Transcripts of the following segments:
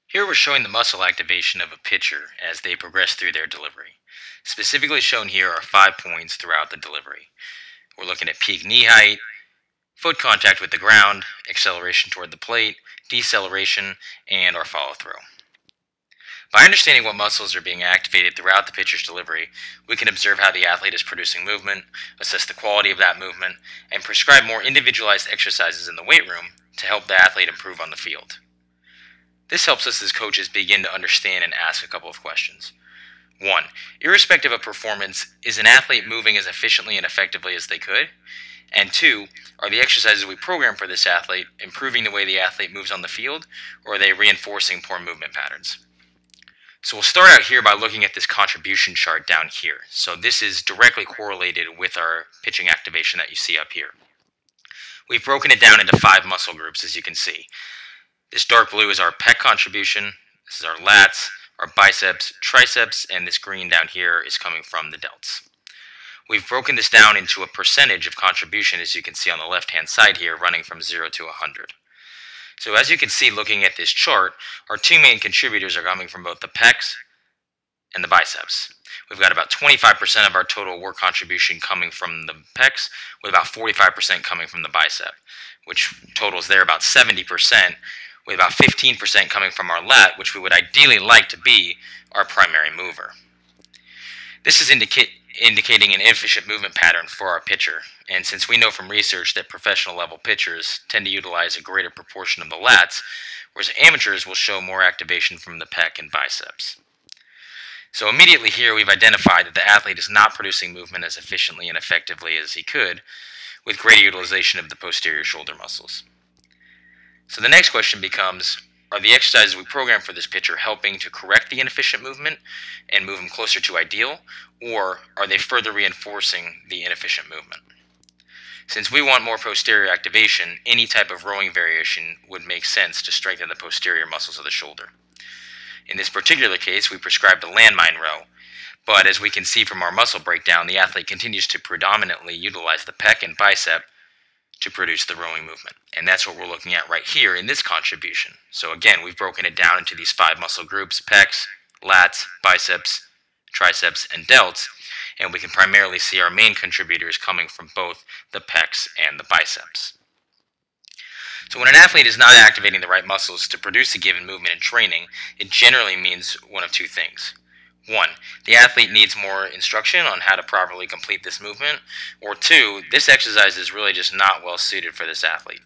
Here we're showing the muscle activation of a pitcher as they progress through their delivery. Specifically shown here are 5 points throughout the delivery. We're looking at peak knee height, foot contact with the ground, acceleration toward the plate, deceleration, and our follow through. By understanding what muscles are being activated throughout the pitcher's delivery, we can observe how the athlete is producing movement, assess the quality of that movement, and prescribe more individualized exercises in the weight room to help the athlete improve on the field. This helps us as coaches begin to understand and ask a couple of questions. 1. Irrespective of performance, is an athlete moving as efficiently and effectively as they could? And 2, are the exercises we program for this athlete improving the way the athlete moves on the field, or are they reinforcing poor movement patterns? So we'll start out here by looking at this contribution chart down here. So this is directly correlated with our pitching activation that you see up here. We've broken it down into 5 muscle groups, as you can see. This dark blue is our pec contribution, this is our lats, our biceps, triceps, and this green down here is coming from the delts. We've broken this down into a percentage of contribution, as you can see on the left-hand side here, running from 0 to 100. So as you can see looking at this chart, our 2 main contributors are coming from both the pecs and the biceps. We've got about 25% of our total work contribution coming from the pecs, with about 45% coming from the bicep, which totals there about 70%, with about 15% coming from our lat, which we would ideally like to be our primary mover. This is indicating an inefficient movement pattern for our pitcher, and since we know from research that professional level pitchers tend to utilize a greater proportion of the lats, whereas amateurs will show more activation from the pec and biceps. So immediately here we've identified that the athlete is not producing movement as efficiently and effectively as he could, with greater utilization of the posterior shoulder muscles. So the next question becomes, are the exercises we program for this pitcher helping to correct the inefficient movement and move him closer to ideal, or are they further reinforcing the inefficient movement? Since we want more posterior activation, any type of rowing variation would make sense to strengthen the posterior muscles of the shoulder. In this particular case, we prescribed a landmine row, but as we can see from our muscle breakdown, the athlete continues to predominantly utilize the pec and bicep to produce the rowing movement. And that's what we're looking at right here in this contribution. So again, we've broken it down into these 5 muscle groups: pecs, lats, biceps, triceps, and delts, and we can primarily see our main contributors coming from both the pecs and the biceps. So when an athlete is not activating the right muscles to produce a given movement in training, it generally means one of 2 things. 1, the athlete needs more instruction on how to properly complete this movement, or 2, this exercise is really just not well suited for this athlete.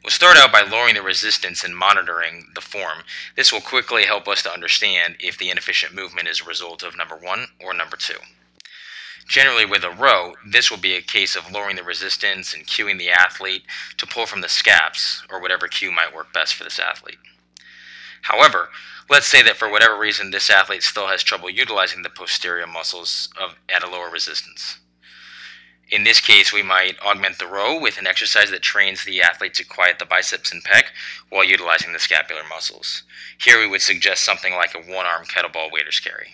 We'll start out by lowering the resistance and monitoring the form. This will quickly help us to understand if the inefficient movement is a result of number 1 or number 2. Generally with a row, this will be a case of lowering the resistance and cueing the athlete to pull from the scaps, or whatever cue might work best for this athlete. However, let's say that for whatever reason this athlete still has trouble utilizing the posterior muscles at a lower resistance. In this case, we might augment the row with an exercise that trains the athlete to quiet the biceps and pec while utilizing the scapular muscles. Here we would suggest something like a 1-arm kettlebell waiter's carry.